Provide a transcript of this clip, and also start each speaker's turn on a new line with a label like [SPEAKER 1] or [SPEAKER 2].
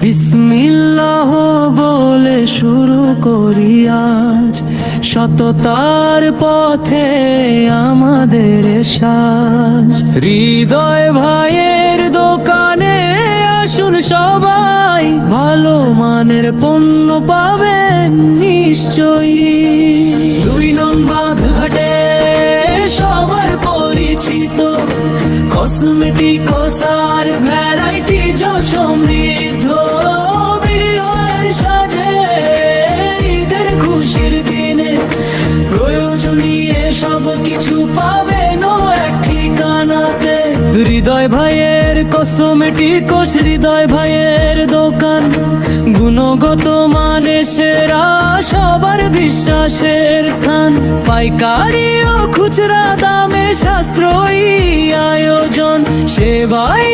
[SPEAKER 1] বিসমিল্লাহ বলে শুরু করি আজ, সততার পথে আমাদের সাজ। হৃদয় ভাইয়ের দোকানে আসুন সবাই, ভালো মানের পণ্য পাবেন নিশ্চয়ই। 2 নং বাগঘাটে সবার পরিচিত, কসমেটিক ও সার ভ্যারাইটি সমৃদ্ধ। বিয়ের সাজে ঈদের খুশির দিনে প্রয়োজনীয় সব কিছু পাবেন এক ঠিকানাতে। হৃদয় ভাইয়ের কসমেটিক, হৃদয় ভাইয়ের দোকান, গুণগত মানে সেরা, সবার বিশ্বাসের স্থান। পাইকারি ও খুচরা দামে সাশ্রয়ী আয়োজন, সেবাই